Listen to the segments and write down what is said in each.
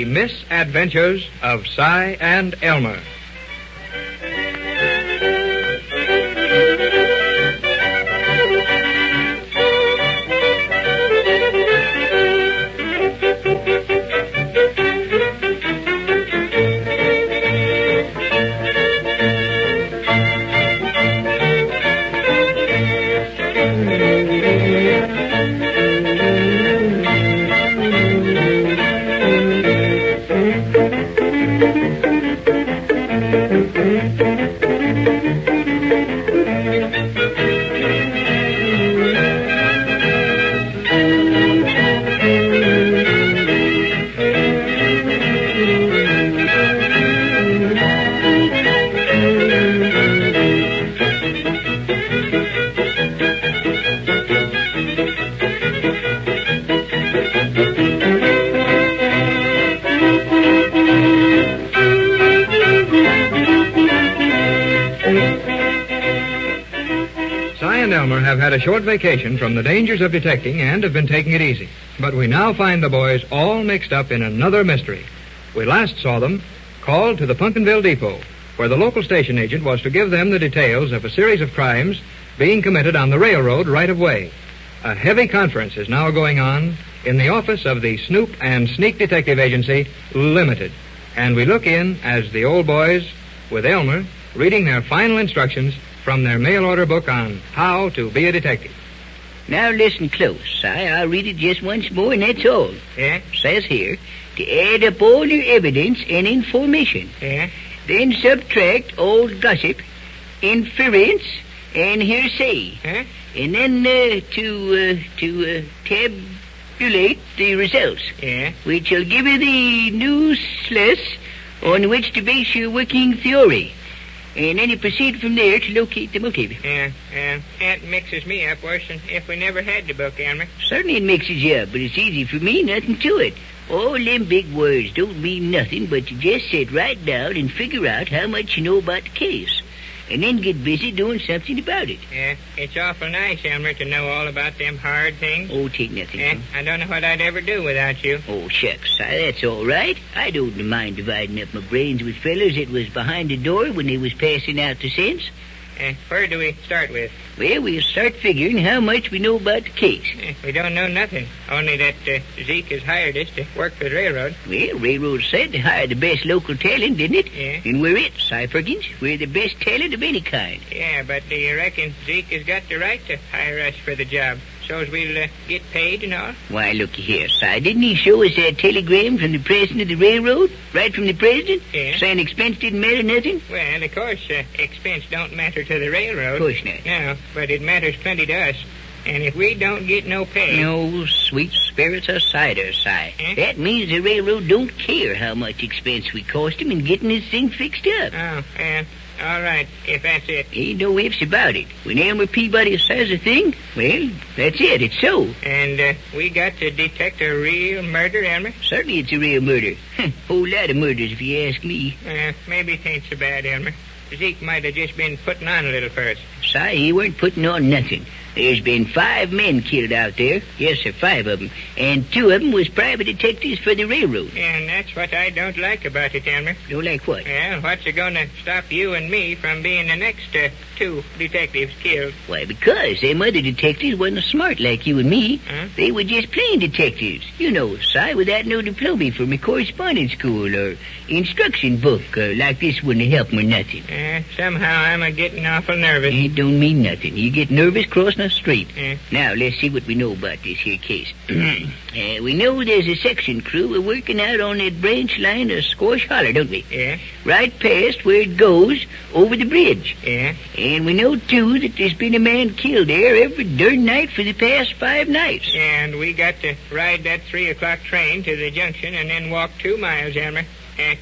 Misadventures of Cy and Elmer. Elmer have had a short vacation from the dangers of detecting and have been taking it easy. But we now find the boys all mixed up in another mystery. We last saw them called to the Pumpkinville Depot, where the local station agent was to give them the details of a series of crimes being committed on the railroad right of way. A heavy conference is now going on in the office of the Snoop and Sneak Detective Agency, Limited. And we look in as the old boys, with Elmer, reading their final instructions from their mail-order book on how to be a detective. Now listen close, Si. I'll read it just once more, and that's all. Yeah? Says here, to add up all your evidence and information. Yeah? Then subtract all gossip, inference, and hearsay. Huh? And then to tabulate the results. Yeah? Which will give you the nucleus on which to base your working theory. And then you proceed from there to locate the motive. Yeah, that mixes me up worse than if we never had the book, Elmer. Certainly it mixes you up, but it's easy for me, nothing to it. All them big words don't mean nothing, but you just sit right down and figure out how much you know about the case. And then get busy doing something about it. Yeah, it's awful nice, Elmer, to know all about them hard things. Oh, take nothing. Yeah, I don't know what I'd ever do without you. Oh, shucks, that's all right. I don't mind dividing up my brains with fellas that was behind the door when they was passing out the sense. Where do we start with? Well, we'll start figuring how much we know about the case. We don't know nothing, only that Zeke has hired us to work for the railroad. Well, railroad said to hire the best local talent, didn't it? Yeah. And we're it, Cy Perkins. We're the best talent of any kind. Yeah, but do you reckon Zeke has got the right to hire us for the job? So's we'll get paid and all? Why, looky here, Cy. Didn't he show us that telegram from the president of the railroad? Right from the president? Yeah. Saying expense didn't matter nothing? Well, of course, expense don't matter to the railroad. Of course not. No, but it matters plenty to us. And if we don't get no pay... No sweet spirits of cider, Si. Eh? That means the railroad don't care how much expense we cost him in getting this thing fixed up. Oh, well, all right, if that's it. Ain't no ifs about it. When Elmer Peabody says a thing, well, that's it. It's so. And we got to detect a real murder, Elmer? Certainly it's a real murder. Whole lot of murders, if you ask me. Maybe it ain't so bad, Elmer. Zeke might have just been putting on a little first. Si, he weren't putting on nothing. There's been 5 men killed out there. Yes, sir, 5 of them. And 2 of them was private detectives for the railroad. And that's what I don't like about it, Elmer. Don't like what? Well, what's going to stop you and me from being the next 2 detectives killed? Why, because them other detectives wasn't smart like you and me. Huh? They were just plain detectives. You know, Si, without no diploma from a correspondence school or instruction book like this wouldn't help me nothing. Somehow I'm a-getting awful nervous. It don't mean nothing. You get nervous crossing the street. Yeah. Now, let's see what we know about this here case. We know there's a section crew working out on that branch line of Squash Holler, don't we? Yeah. Right past where it goes over the bridge. Yeah. And we know, too, that there's been a man killed there every darn night for the past 5 nights. And we got to ride that 3 o'clock train to the junction and then walk 2 miles, Elmer.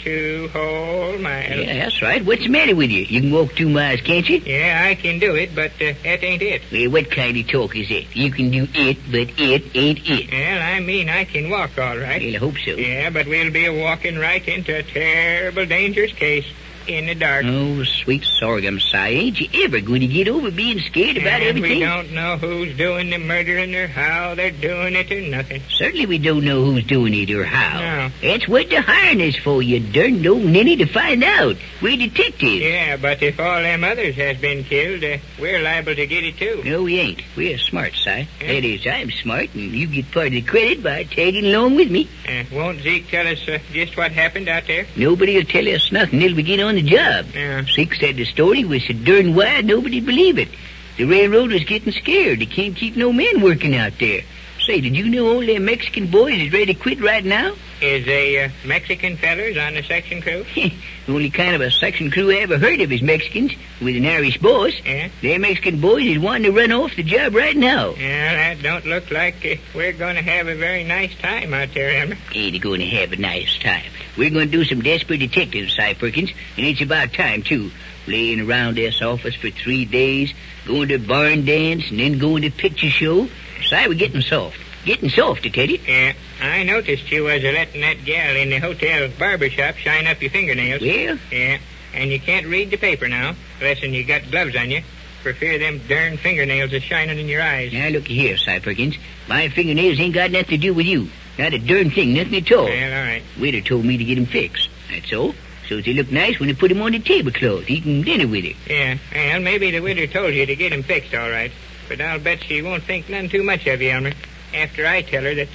2 whole miles. Yeah, that's right. What's the matter with you? You can walk 2 miles, can't you? Yeah, I can do it, but that ain't it. Well, what kind of talk is that? You can do it, but it ain't it. Well, I mean I can walk all right. Well, I hope so. Yeah, but we'll be walking right into a terrible dangerous case. in the dark. Oh, sweet sorghum, Si. Ain't you ever going to get over being scared about everything? We don't know who's doing the murdering or how they're doing it or nothing. Certainly we don't know who's doing it or how. No. That's what they're hiring us for, you darned old ninny, to find out. We're detectives. Yeah, but if all them others has been killed, we're liable to get it too. No, we ain't. We're smart, Si. Yeah. That is, I'm smart, and you get part of the credit by tagging along with me. Won't Zeke tell us just what happened out there? Nobody will tell us nothing till we get on the job. Yeah. Zeke said the story was so darn wild, nobody'd believe it. The railroad was getting scared. They can't keep no men working out there. Say, did you know all them Mexican boys is ready to quit right now? Is they Mexican fellers on the section crew? The only kind of a section crew I ever heard of is Mexicans, with an Irish boss. Yeah? Them Mexican boys is wanting to run off the job right now. Yeah, that don't look like we're going to have a very nice time out there, Elmer. Ain't going to have a nice time. We're going to do some desperate detectives, Si Perkins, and it's about time, too. Laying around this office for 3 days, going to barn dance, and then going to picture show. Si, we're getting soft. Getting soft, I tell you. Yeah, I noticed you was letting that gal in the hotel barber shop shine up your fingernails. Well? Yeah, and you can't read the paper now, unless you got gloves on you, for fear them darn fingernails is shining in your eyes. Now, look here, Si Perkins. My fingernails ain't got nothing to do with you. Not a darn thing, nothing at all. Well, all right. Waiter told me to get 'em fixed. That's all. So they look nice when they put 'em on the tablecloth, eating dinner with it. Yeah, well, maybe the widow told you to get 'em fixed, all right. But I'll bet she won't think none too much of you, Elmer. After I tell her that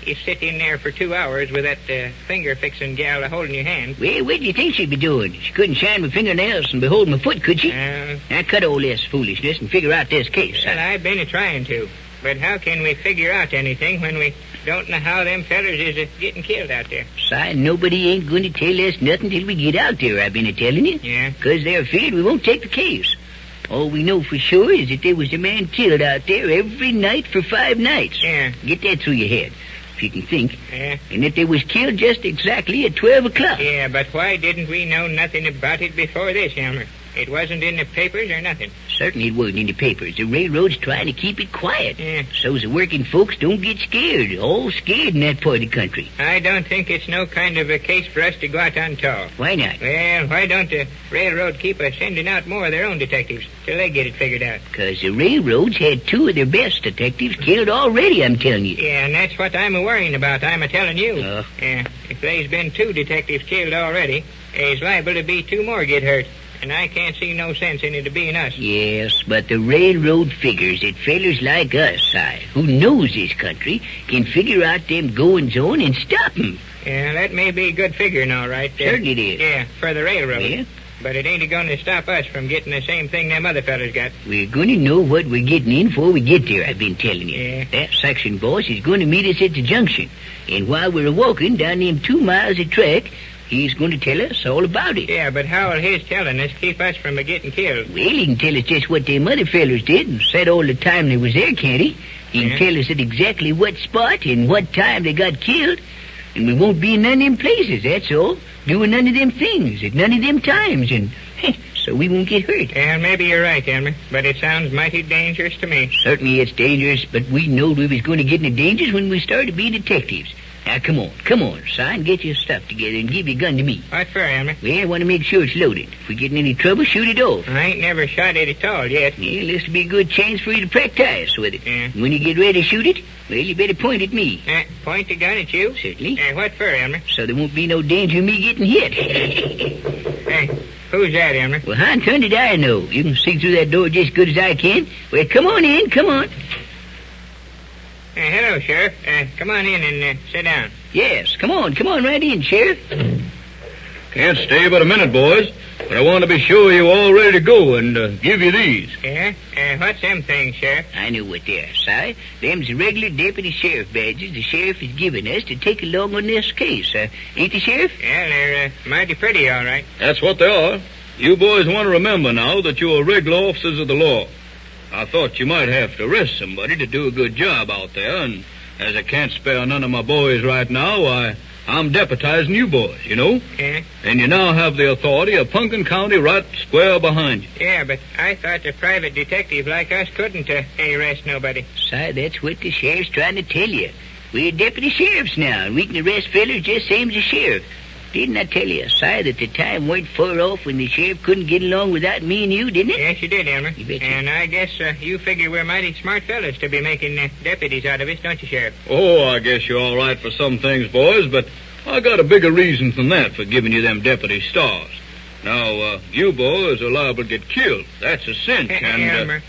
you sit in there for 2 hours with that finger-fixing gal holding your hand. Well, what do you think she'd be doing? She couldn't shine my fingernails and behold my foot, could she? Now, cut all this foolishness and figure out this case. Well, I've been trying to. But how can we figure out anything when we don't know how them fellers is getting killed out there? Si, nobody ain't going to tell us nothing till we get out there, I've been telling you. Yeah? Because they're afraid we won't take the case. All we know for sure is that there was a man killed out there every night for 5 nights. Yeah. Get that through your head, if you can think. Yeah. And that they was killed just exactly at 12 o'clock. Yeah, but why didn't we know nothing about it before this, Elmer? It wasn't in the papers or nothing. Certainly it wasn't in the papers. The railroad's trying to keep it quiet. Yeah. So's the working folks don't get scared. All scared in that part of the country. I don't think it's no kind of a case for us to go out on tall. Why not? Well, why don't the railroad keep sending out more of their own detectives till they get it figured out? Because the railroad's had 2 of their best detectives killed already, I'm telling you. Yeah, and that's what I'm worrying about. I'm telling you. Yeah, if there's been 2 detectives killed already, there's liable to be 2 more get hurt. And I can't see no sense in it being us. Yes, but the railroad figures that fellers like us, Si, who knows this country, can figure out them goings-on and stop 'em. Yeah, that may be a good figuring, all right. Certainly it is. Yeah, for the railroad. Yeah? But it ain't going to stop us from getting the same thing them other fellas got. We're going to know what we're getting in before we get there, I've been telling you. Yeah. That section boss is going to meet us at the junction. And while we're walking down them 2 miles of track, he's going to tell us all about it. Yeah, but how will his telling us keep us from getting killed? Well, he can tell us just what them other fellers did and said all the time they was there, can't he? He can tell us at exactly what spot and what time they got killed. And we won't be in none of them places, that's all. Doing none of them things at none of them times. And so we won't get hurt. Yeah, maybe you're right, Elmer. But it sounds mighty dangerous to me. Certainly it's dangerous, but we knowed we was going to get into dangers when we started being detectives. Now, come on, son, get your stuff together and give your gun to me. What for, Elmer? Well, I want to make sure it's loaded. If we get in any trouble, shoot it off. I ain't never shot it at all yet. Yeah, this will be a good chance for you to practice with it. Yeah. When you get ready to shoot it, well, you better point at me. Point the gun at you? Certainly. What for, Elmer? So there won't be no danger of me getting hit. Hey, who's that, Elmer? Well, how in turn did I know? You can see through that door just as good as I can. Well, come on in, come on. Hello, Sheriff. Come on in and sit down. Yes, come on right in, Sheriff. Can't stay but a minute, boys, but I want to be sure you're all ready to go and give you these. Yeah? What's them things, Sheriff? I know what they are, Si. Them's the regular deputy sheriff badges the sheriff has given us to take along on this case. Ain't they, Sheriff? Yeah, they're mighty pretty, all right. That's what they are. You boys want to remember now that you're regular officers of the law. I thought you might have to arrest somebody to do a good job out there, and as I can't spare none of my boys right now, I'm deputizing you boys, you know? Yeah? And you now have the authority of Pumpkin County right square behind you. Yeah, but I thought a private detective like us couldn't arrest nobody. Si, that's what the sheriff's trying to tell you. We're deputy sheriffs now, and we can arrest fellers just same as a sheriff. Didn't I tell you, Si, that the time weren't far off when the sheriff couldn't get along without me and you, didn't it? Yes, you did, Elmer. You betcha. And I guess you figure we're mighty smart fellas to be making deputies out of us, don't you, Sheriff? Oh, I guess you're all right for some things, boys, but I got a bigger reason than that for giving you them deputy stars. Now, you boys are liable to get killed. That's a cinch, and... Elmer,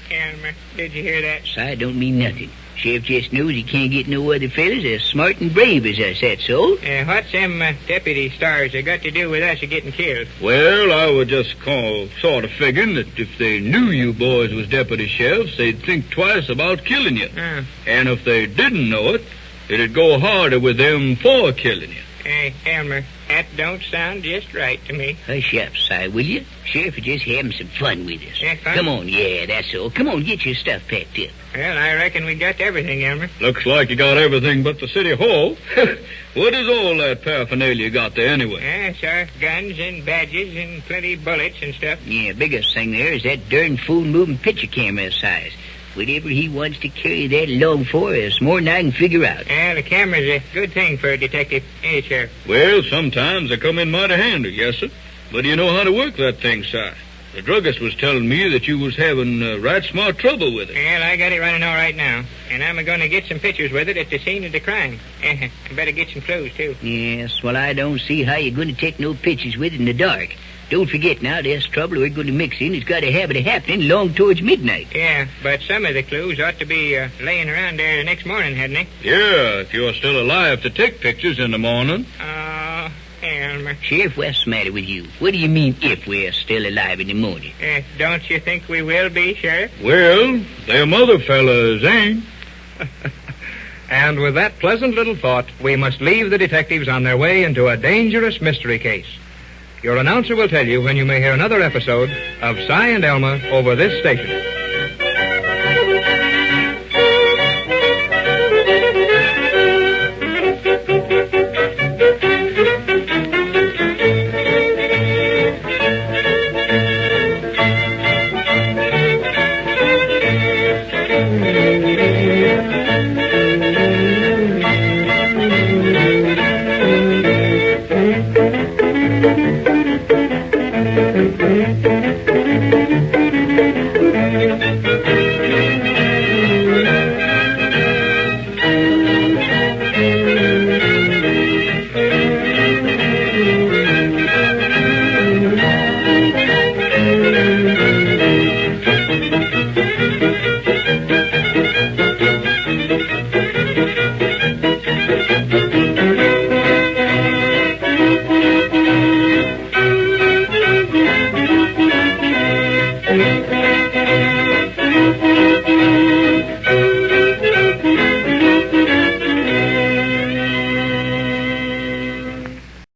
did you hear that? Si don't mean nothing. Sheriff just knows he can't get no other fellas as smart and brave as us, that's all. What's them deputy stars got to do with us getting killed? Well, I was just sort of figuring that if they knew you boys was deputy sheriffs, they'd think twice about killing you. And if they didn't know it, it'd go harder with them for killing you. Elmer, that don't sound just right to me. Hush up, Si, will you? Sheriff is just having some fun with us. Yeah, fun? Come on, yeah, that's all. Come on, get your stuff packed up. Well, I reckon we got everything, Elmer. Looks like you got everything but the city hall. What is all that paraphernalia you got there anyway? Yes, our guns and badges and plenty of bullets and stuff. Yeah, biggest thing there is that darn fool moving picture camera size. Whatever he wants to carry that long for is more than I can figure out. The camera's a good thing for a detective, ain't it, Sheriff? Well, sometimes they come in mighty handy, yes, sir. But do you know how to work that thing, Si? The druggist was telling me that you was having right smart trouble with it. Well, I got it running all right now, and I'm going to get some pictures with it at the scene of the crime. I better get some clothes, too. Yes, well, I don't see how you're going to take no pictures with it in the dark. Don't forget now, there's trouble we're going to mix in. It's got a habit of happening long towards midnight. Yeah, but some of the clues ought to be laying around there the next morning, hadn't they? Yeah, if you're still alive to take pictures in the morning. Elmer. Sheriff, what's the matter with you? What do you mean, if we're still alive in the morning? Don't you think we will be, Sheriff? Well, them other fellas ain't. And with that pleasant little thought, we must leave the detectives on their way into a dangerous mystery case. Your announcer will tell you when you may hear another episode of Si and Elmer over this station.